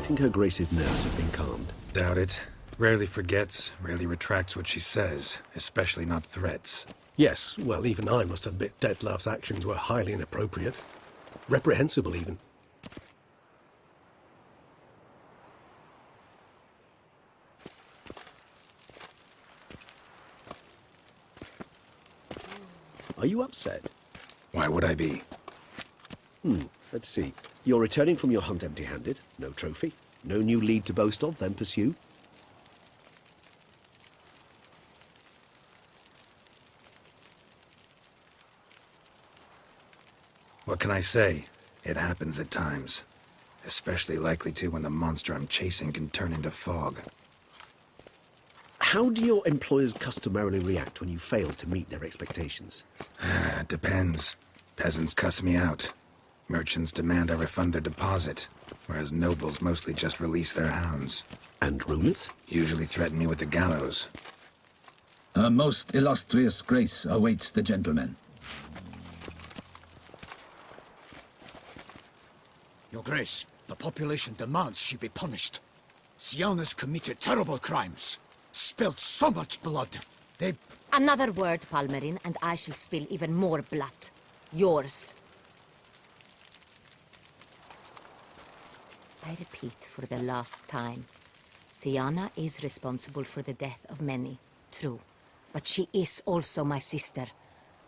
think Her Grace's nerves have been calmed? Doubt it. Rarely forgets, rarely retracts what she says, especially not threats. Yes, well, even I must admit Detlav's actions were highly inappropriate. Reprehensible, even. Are you upset? Why would I be? Let's see. You're returning from your hunt empty-handed. No trophy. No new lead to boast of, then pursue. What can I say? It happens at times. Especially likely to when the monster I'm chasing can turn into fog. How do your employers customarily react when you fail to meet their expectations? Depends. Peasants cuss me out. Merchants demand I refund their deposit, whereas nobles mostly just release their hounds. And rulers? Usually threaten me with the gallows. Her most illustrious grace awaits the gentleman. Your Grace, the population demands she be punished. Siana's committed terrible crimes. Spilt so much blood. They... Another word, Palmerin, and I shall spill even more blood. Yours. I repeat for the last time. Siana is responsible for the death of many, true. But she is also my sister.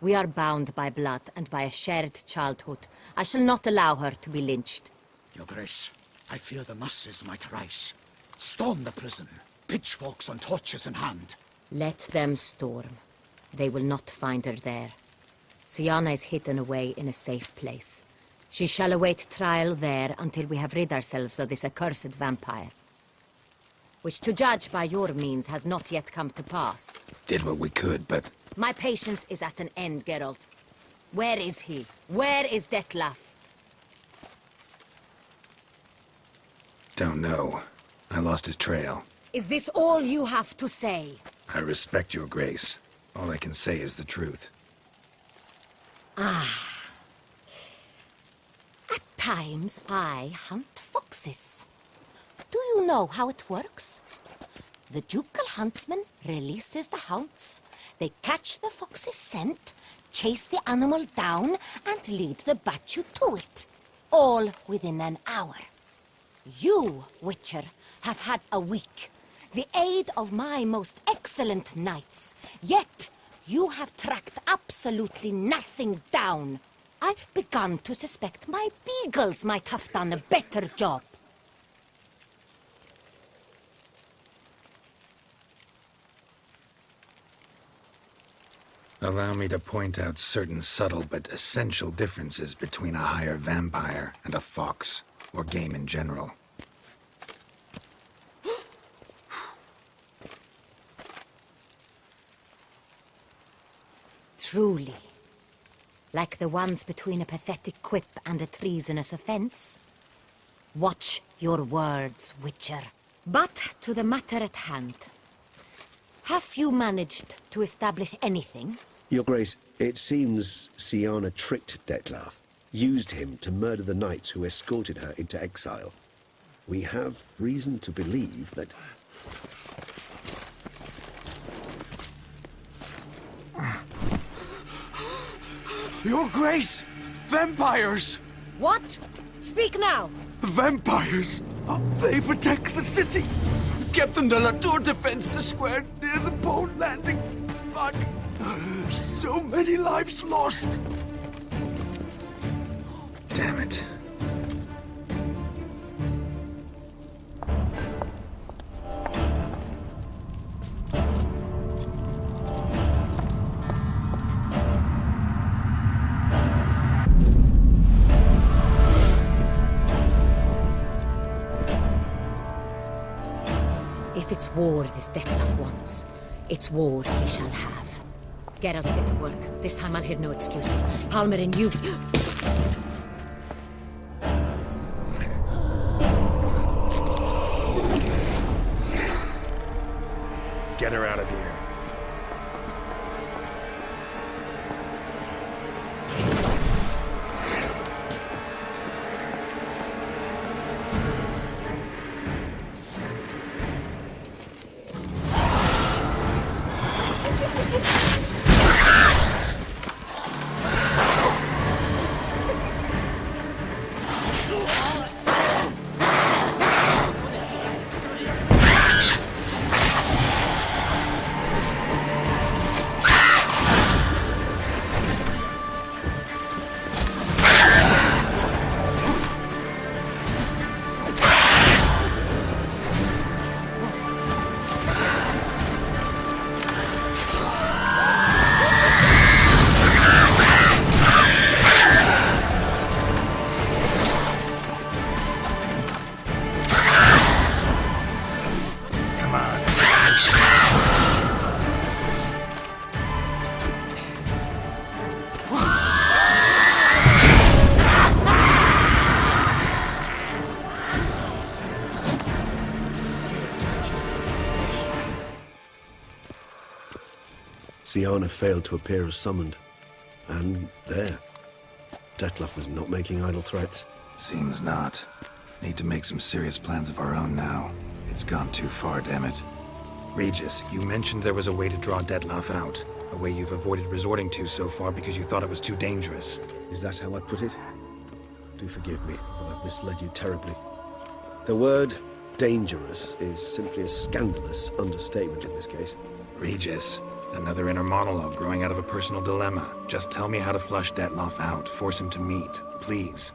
We are bound by blood and by a shared childhood. I shall not allow her to be lynched. Your Grace, I fear the masses might rise. Storm the prison. Pitchforks and torches in hand. Let them storm. They will not find her there. Siana is hidden away in a safe place. She shall await trial there until we have rid ourselves of this accursed vampire. Which, to judge by your means, has not yet come to pass. Did what we could, but... My patience is at an end, Geralt. Where is he? Where is Detlav? Don't know. I lost his trail. Is this all you have to say? I respect your grace. All I can say is the truth. At times, I hunt foxes. Do you know how it works? The ducal huntsman releases the hounds. They catch the fox's scent, chase the animal down, and lead the Batu to it. All within an hour. You, Witcher, have had a week. The aid of my most excellent knights. Yet, you have tracked absolutely nothing down. I've begun to suspect my beagles might have done a better job. Allow me to point out certain subtle but essential differences between a higher vampire and a fox, or game in general. Truly. Like the ones between a pathetic quip and a treasonous offense. Watch your words, Witcher. But to the matter at hand. Have you managed to establish anything? Your Grace, it seems Siana tricked Detlav, used him to murder the knights who escorted her into exile. We have reason to believe that... Your Grace! Vampires! What? Speak now! Vampires! They protect the city! Captain de la Tour defends the square near the boat landing, but... so many lives lost! Damn it. If it's war this Detlav wants, it's war he shall have. Geralt, get to work. This time I'll hear no excuses. Palmerin, you... Get her out of here. Siana failed to appear as summoned. And there. Dettlaff was not making idle threats. Seems not. Need to make some serious plans of our own now. It's gone too far, damn it. Regis, you mentioned there was a way to draw Dettlaff out. A way you've avoided resorting to so far because you thought it was too dangerous. Is that how I put it? Do forgive me, that I've misled you terribly. The word dangerous is simply a scandalous understatement in this case. Regis, another inner monologue growing out of a personal dilemma. Just tell me how to flush Dettlaff out. Force him to meet, please.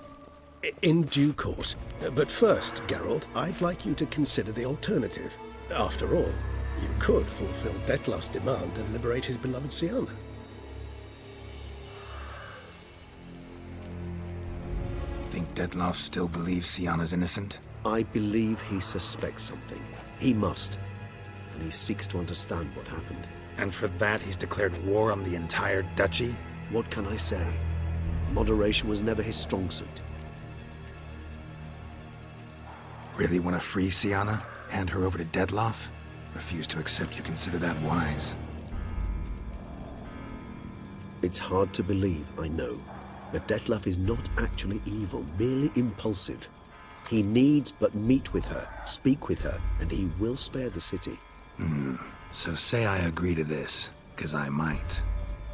In due course. But first, Geralt, I'd like you to consider the alternative. After all, you could fulfill Dettlaff's demand and liberate his beloved Siana. Think Dettlaff still believes Siana's innocent? I believe he suspects something. He must. And he seeks to understand what happened. And for that, he's declared war on the entire duchy? What can I say? Moderation was never his strong suit. Really want to free Siana? Hand her over to Dettlaff? Refuse to accept you consider that wise. It's hard to believe, I know. But Dettlaff is not actually evil, merely impulsive. He needs but meet with her, speak with her, and he will spare the city. So say I agree to this, 'cause I might.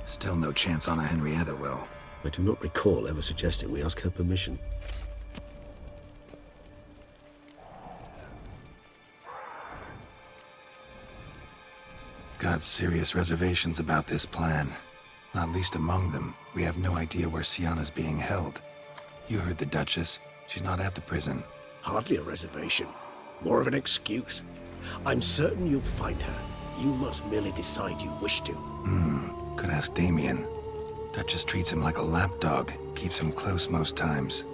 Still no chance Anna Henrietta will. I do not recall ever suggesting we ask her permission. Got serious reservations about this plan. Not least among them, we have no idea where Siana's being held. You heard the Duchess. She's not at the prison. Hardly a reservation. More of an excuse. I'm certain you'll find her. You must merely decide you wish to. Could ask Damien. Duchess treats him like a lapdog. Keeps him close most times.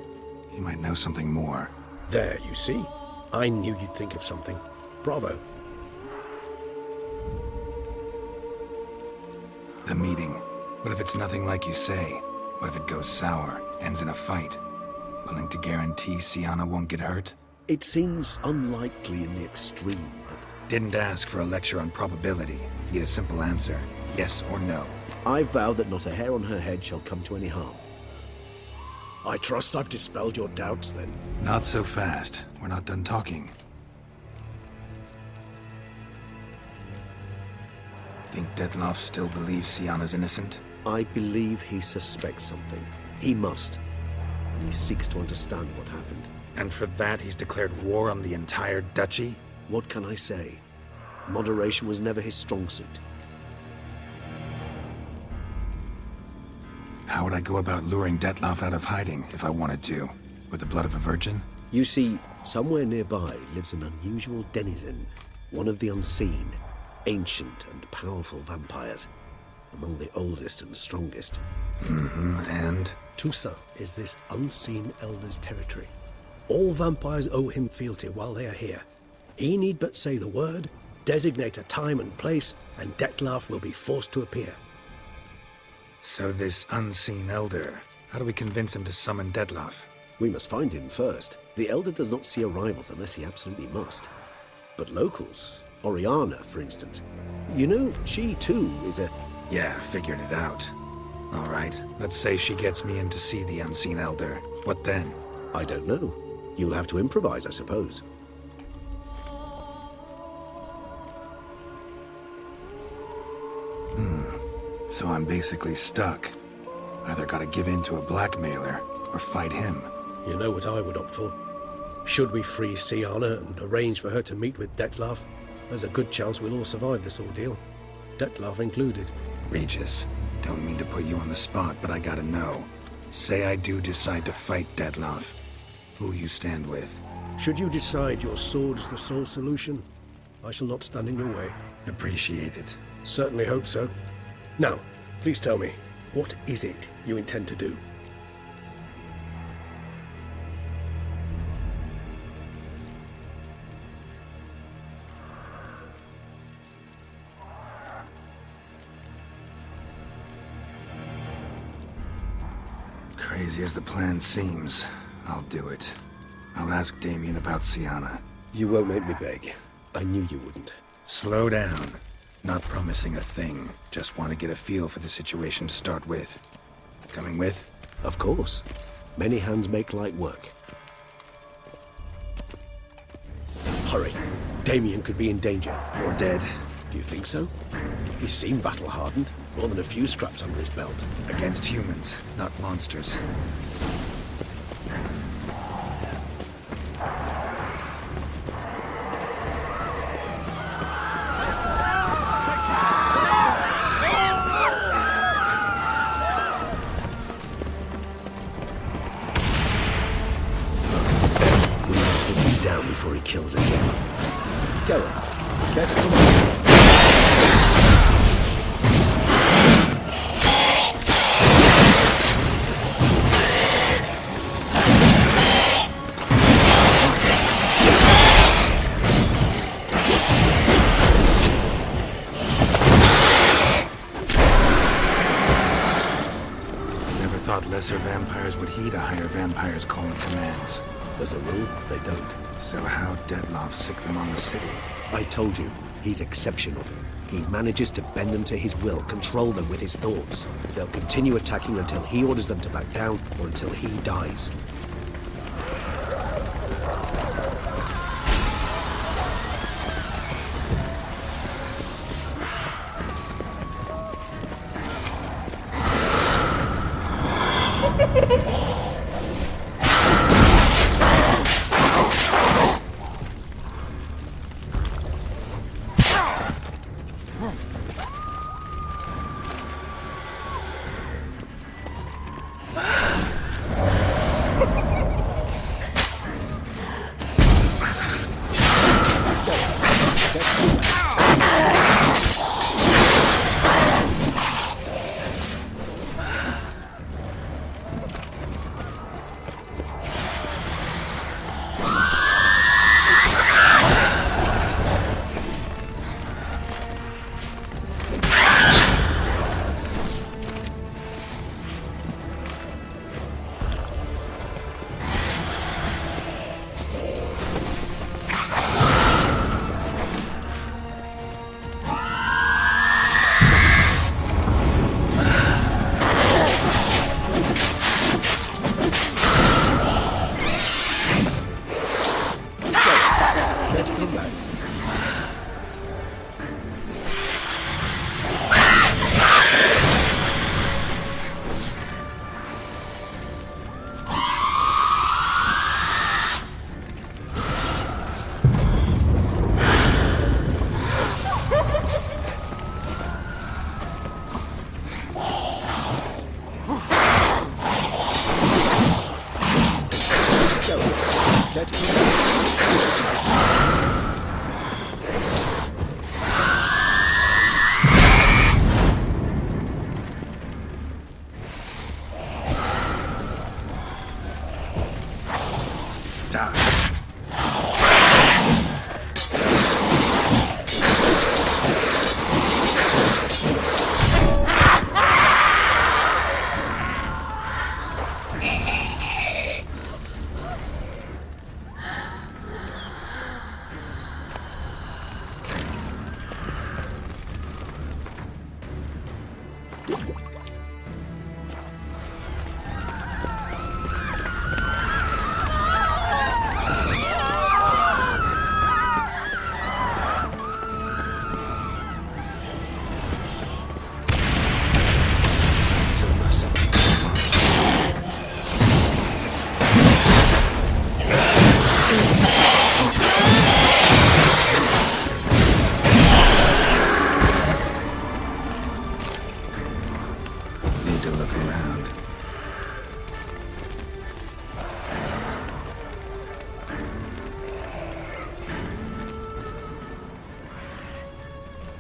He might know something more. There, you see? I knew you'd think of something. Bravo. The meeting. What if it's nothing like you say? What if it goes sour, ends in a fight? Willing to guarantee Siana won't get hurt? It seems unlikely in the extreme that... Didn't ask for a lecture on probability. Need a simple answer. Yes or no. I vow that not a hair on her head shall come to any harm. I trust I've dispelled your doubts, then. Not so fast. We're not done talking. Think Dettlaff still believes Siana's innocent? I believe he suspects something. He must. And he seeks to understand what happened. And for that, he's declared war on the entire duchy? What can I say? Moderation was never his strong suit. How would I go about luring Dettlaff out of hiding if I wanted to? With the blood of a virgin? You see, somewhere nearby lives an unusual denizen, one of the unseen, ancient and powerful vampires, among the oldest and strongest. And? Toussaint is this unseen elder's territory. All vampires owe him fealty while they are here. He need but say the word, designate a time and place, and Dettlaff will be forced to appear. So this unseen elder, how do we convince him to summon Dettlaff? We must find him first. The Elder does not see arrivals unless he absolutely must. But locals, Oriana, for instance. You know, she too is a... Yeah, figured it out. All right, let's say she gets me in to see the unseen elder. What then? I don't know. You'll have to improvise, I suppose. So I'm basically stuck. Either gotta give in to a blackmailer, or fight him. You know what I would opt for. Should we free Siana and arrange for her to meet with Dettlaff, there's a good chance we'll all survive this ordeal. Dettlaff included. Regis, don't mean to put you on the spot, but I gotta know. Say I do decide to fight Dettlaff. Who'll you stand with? Should you decide your sword is the sole solution, I shall not stand in your way. Appreciate it. Certainly hope so. Now, please tell me, what is it you intend to do? Crazy as the plan seems, I'll do it. I'll ask Damien about Siana. You won't make me beg. I knew you wouldn't. Slow down. Not promising a thing. Just want to get a feel for the situation to start with. Coming with? Of course. Many hands make light work. Hurry. Damien could be in danger. Or dead. Do you think so? He seemed battle-hardened. More than a few scraps under his belt. Against humans, not monsters. We must put him down before he kills again. Geralt, care to come on? Lesser vampires would heed a higher vampire's call and commands. As a rule, they don't. So how Dettlaff sick them on the city? I told you, he's exceptional. He manages to bend them to his will, control them with his thoughts. They'll continue attacking until he orders them to back down or until he dies.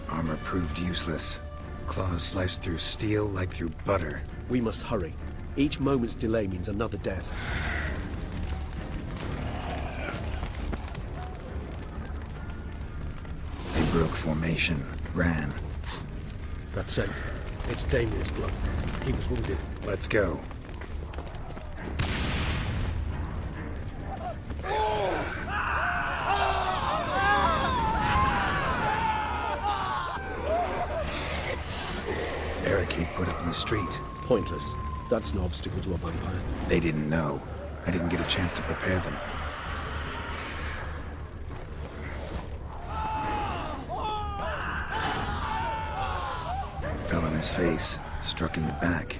Armor proved useless. Claws sliced through steel like through butter. We must hurry. Each moment's delay means another death. They broke formation, ran. That's it. It's Damien's blood. He was wounded. Let's go. put up in the street. Pointless. That's no obstacle to a vampire. They didn't know. I didn't get a chance to prepare them. Fell on his face, struck in the back,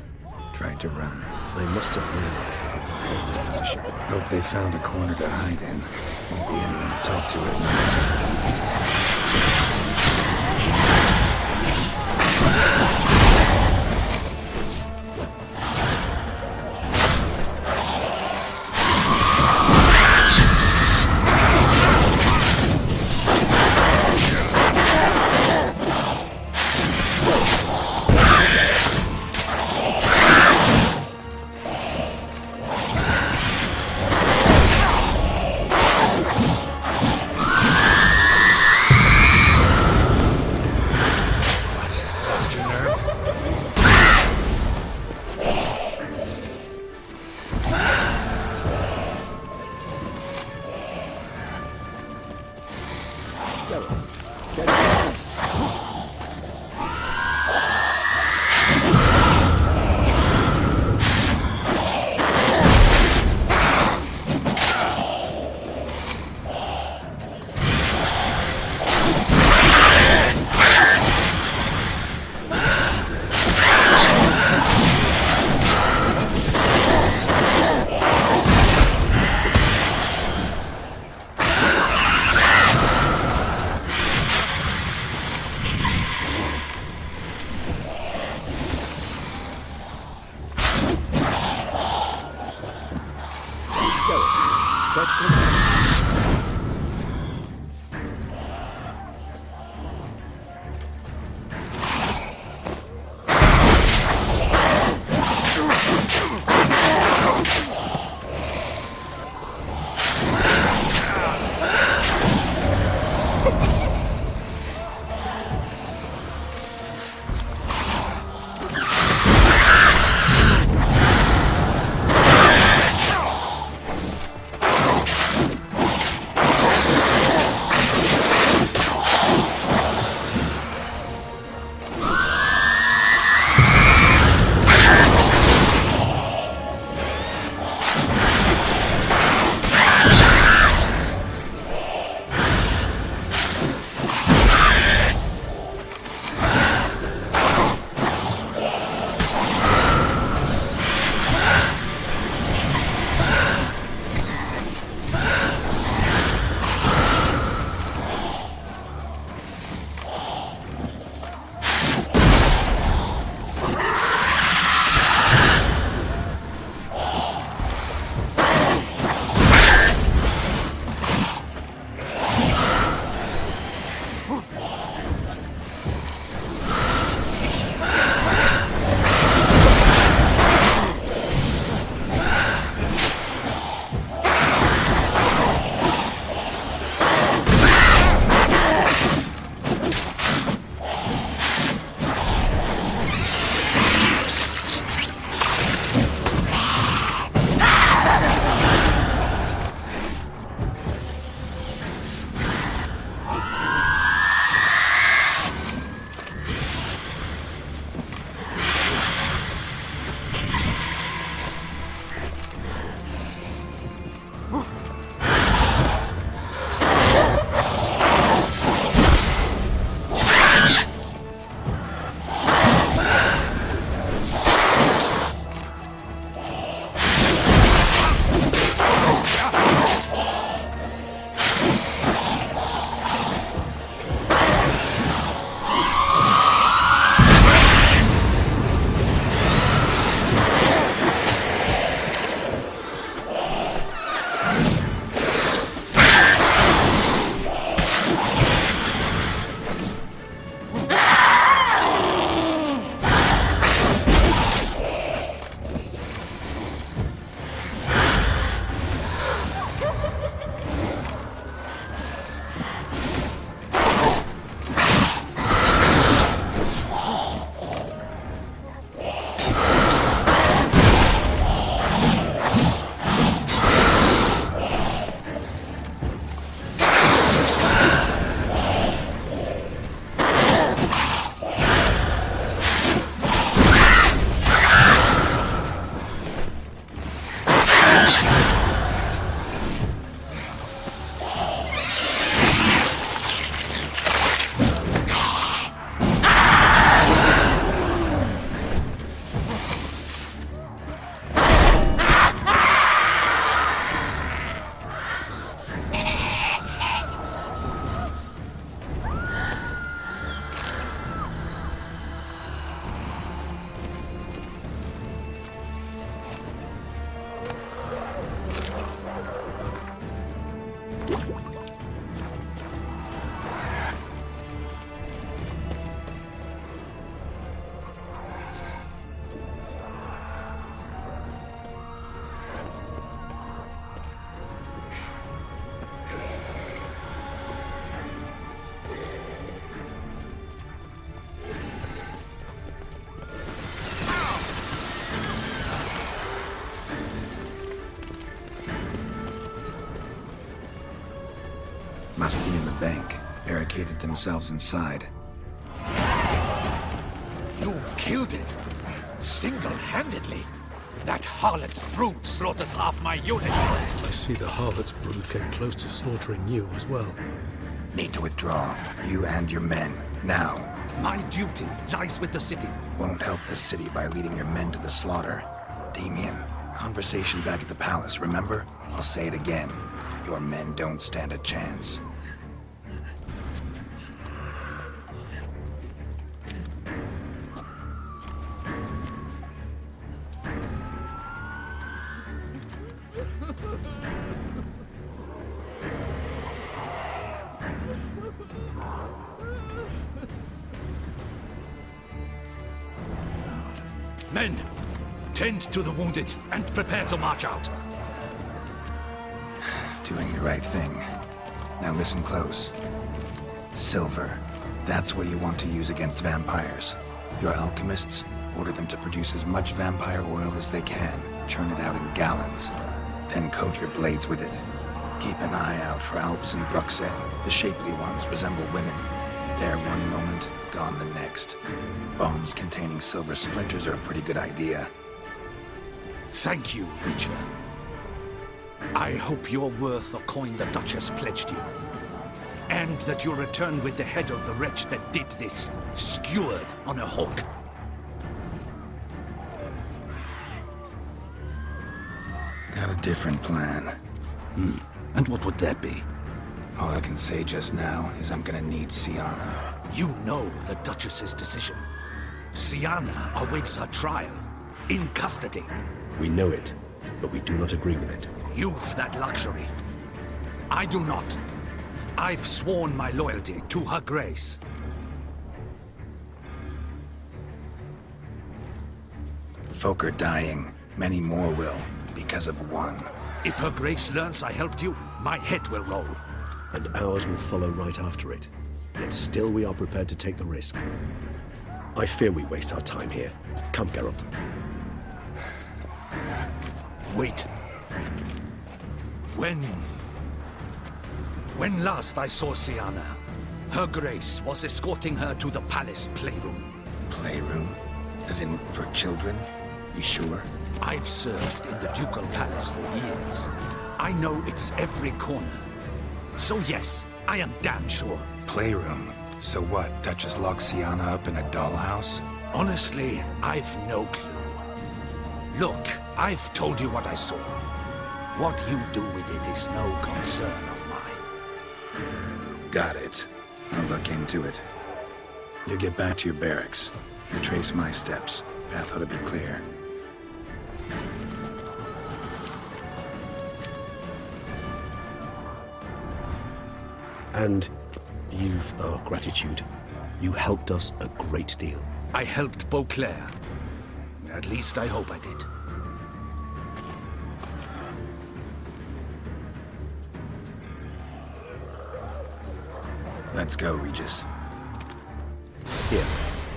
tried to run. They must have realized they could not hold this position. Hope they found a corner to hide in. Won't be anyone to talk to at night. Must be in the bank. Barricaded themselves inside. You killed it! Single-handedly! That harlot's brood slaughtered half my unit! I see the harlot's brood came close to slaughtering you as well. Need to withdraw. You and your men. Now. My duty lies with the city. Won't help the city by leading your men to the slaughter. Damien, conversation back at the palace, remember? I'll say it again. Your men don't stand a chance. Men, tend to the wounded and prepare to march out. Doing the right thing. Now listen close. Silver. That's what you want to use against vampires. Your alchemists, order them to produce as much vampire oil as they can. Churn it out in gallons. Then coat your blades with it. Keep an eye out for Alps and Bruxelles. The shapely ones resemble women. There one moment, gone the next. Bombs containing silver splinters are a pretty good idea. Thank you, Witcher. I hope you're worth the coin the Duchess pledged you. And that you'll return with the head of the wretch that did this, skewered on a hook. Got a different plan. And what would that be? All I can say just now is I'm gonna need Sienna. You know the Duchess's decision. Sienna awaits her trial, in custody. We know it, but we do not agree with it. You've that luxury. I do not. I've sworn my loyalty to her grace. Folk are dying. Many more will, because of one. If her grace learns I helped you, my head will roll. And ours will follow right after it. Yet still we are prepared to take the risk. I fear we waste our time here. Come, Geralt. Wait. When last I saw Sienna, her grace was escorting her to the palace playroom. Playroom? As in, for children? You sure? I've served in the ducal palace for years. I know its every corner. So yes, I am damn sure. Playroom? So what, Duchess locked Sienna up in a dollhouse? Honestly, I've no clue. Look, I've told you what I saw. What you do with it is no concern of mine. Got it. I'll look into it. You get back to your barracks. Retrace my steps. Path ought to be clear. And you've our gratitude. You helped us a great deal. I helped Beauclair. At least I hope I did. Let's go, Regis. Here,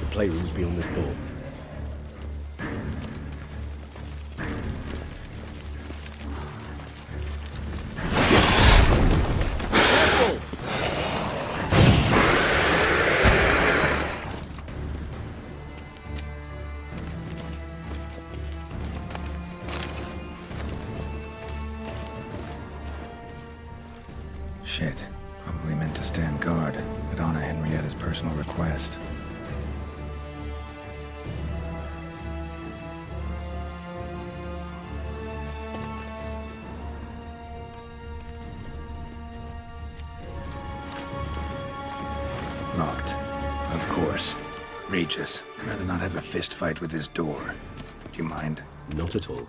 the playroom's beyond this door. Shit. Probably meant to stand guard, but honor Henrietta's personal request. Locked. Of course. Regis, rather not have a fist fight with this door. Would you mind? Not at all.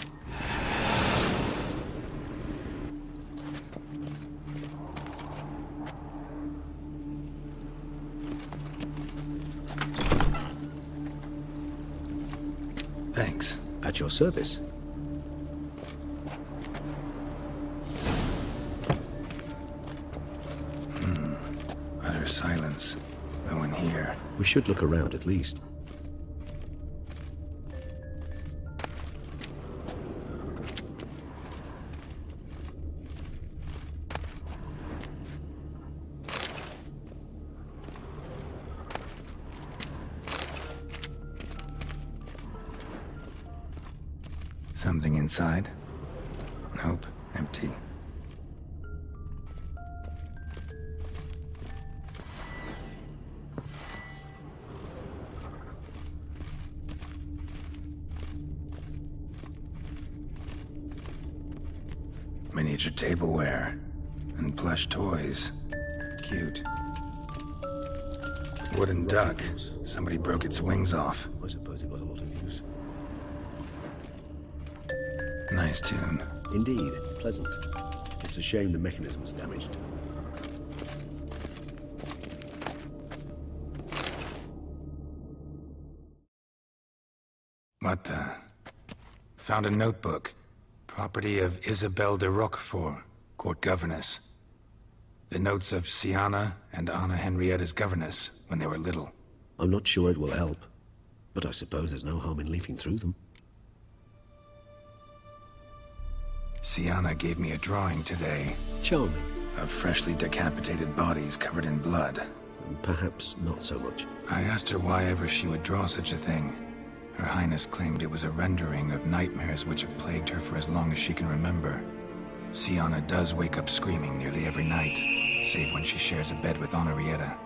Thanks. At your service. Utter silence. No one here. We should look around at least. Something inside? Nope, empty. Miniature tableware and plush toys. Cute. Wooden duck. Somebody broke its wings off. I suppose it got a lot of use. Nice tune. Indeed, pleasant. It's a shame the mechanism's damaged. What the? Found a notebook. Property of Isabelle de Roquefort, court governess. The notes of Siana and Anna Henrietta's governess when they were little. I'm not sure it will help, but I suppose there's no harm in leafing through them. Siana gave me a drawing today. Charming. Of freshly decapitated bodies covered in blood. Perhaps not so much. I asked her why ever she would draw such a thing. Her Highness claimed it was a rendering of nightmares which have plagued her for as long as she can remember. Siana does wake up screaming nearly every night, save when she shares a bed with Henrietta.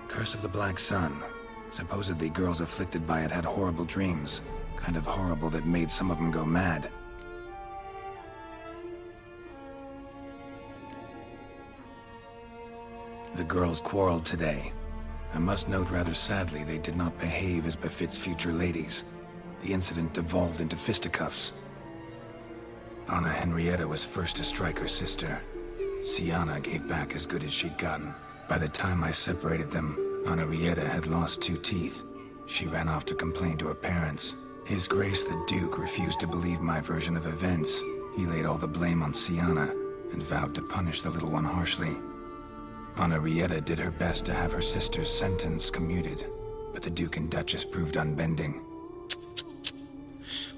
Curse of the Black Sun. Supposedly girls afflicted by it had horrible dreams. Kind of horrible that made some of them go mad. The girls quarreled today. I must note rather sadly they did not behave as befits future ladies. The incident devolved into fisticuffs. Anna Henrietta was first to strike her sister. Siana gave back as good as she'd gotten. By the time I separated them, Henrietta had lost 2 teeth. She ran off to complain to her parents. His Grace the Duke refused to believe my version of events. He laid all the blame on Siana and vowed to punish the little one harshly. Henrietta did her best to have her sister's sentence commuted, but the Duke and Duchess proved unbending.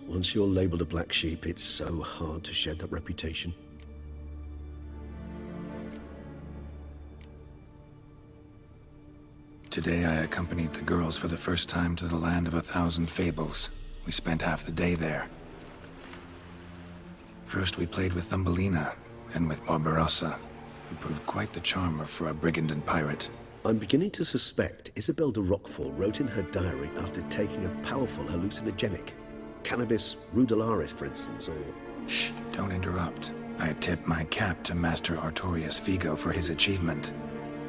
Once you're labeled a black sheep, it's so hard to shed that reputation. Today I accompanied the girls for the first time to the land of 1,000 fables. We spent half the day there. First we played with Thumbelina, then with Barbarossa, who proved quite the charmer for a brigand and pirate. I'm beginning to suspect Isabelle de Roquefort wrote in her diary after taking a powerful hallucinogenic. Cannabis rudularis, for instance, or... Shh, don't interrupt. I tip my cap to Master Artorius Vigo for his achievement.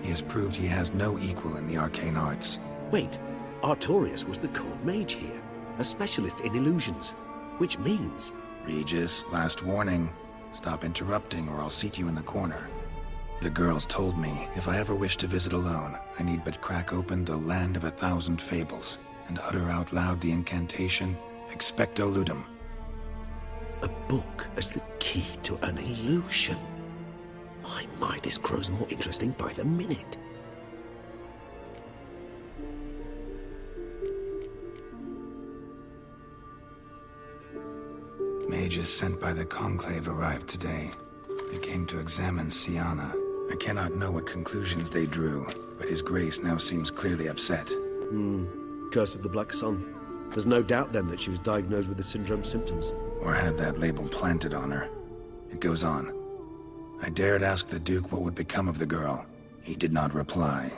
He has proved he has no equal in the arcane arts. Wait, Artorius was the court mage here, a specialist in illusions, which means... Regis, last warning. Stop interrupting or I'll seat you in the corner. The girls told me if I ever wish to visit alone, I need but crack open the land of 1,000 fables and utter out loud the incantation, Expecto Ludum. A book as the key to an illusion. My, this grows more interesting by the minute. Mages sent by the Conclave arrived today. They came to examine Siana. I cannot know what conclusions they drew, but His Grace now seems clearly upset. Curse of the Black Sun. There's no doubt then that she was diagnosed with the syndrome symptoms. Or had that label planted on her. It goes on. I dared ask the Duke what would become of the girl. He did not reply.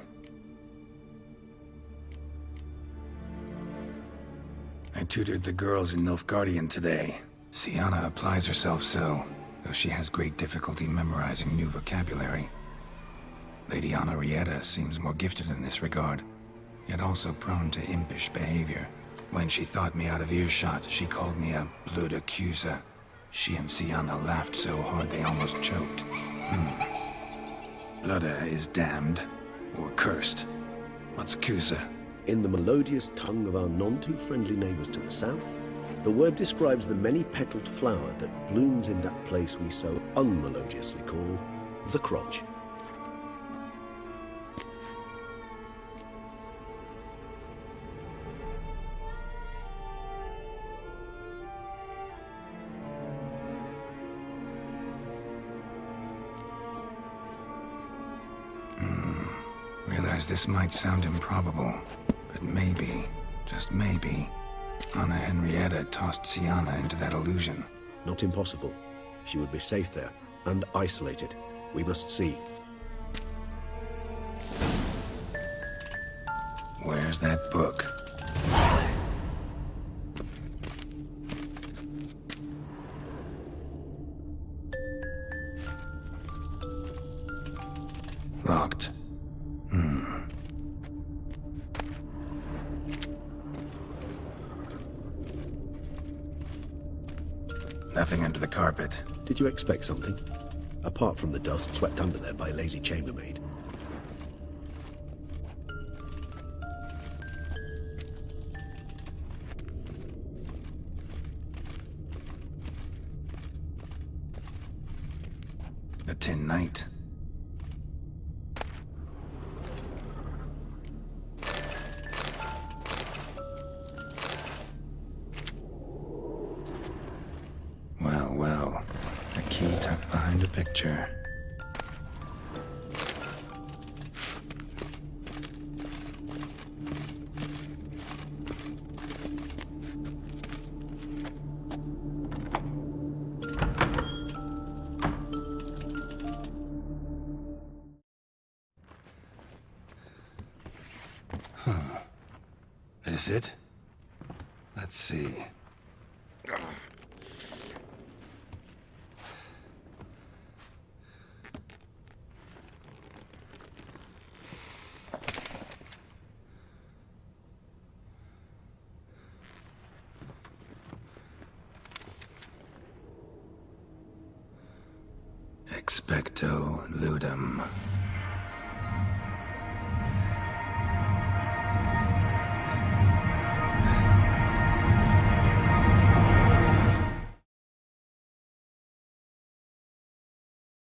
I tutored the girls in Nilfgaardian today. Siana applies herself so, though she has great difficulty memorizing new vocabulary. Lady Henrietta seems more gifted in this regard, yet also prone to impish behavior. When she thought me out of earshot, she called me a blood accuser. She and Siana laughed so hard they almost choked. Blooda is damned, or cursed. What's Cusa? In the melodious tongue of our none-too-friendly neighbors to the south, the word describes the many-petaled flower that blooms in that place we so unmelodiously call the crotch. Realize this might sound improbable, but maybe, just maybe, Anna Henrietta tossed Sienna into that illusion. Not impossible. She would be safe there, and isolated. We must see. Where's that book? Locked. Nothing under the carpet. Did you expect something? Apart from the dust swept under there by a lazy chambermaid. A tin knight. Well. A key tucked behind a picture. This it? Let's see. Expecto ludum.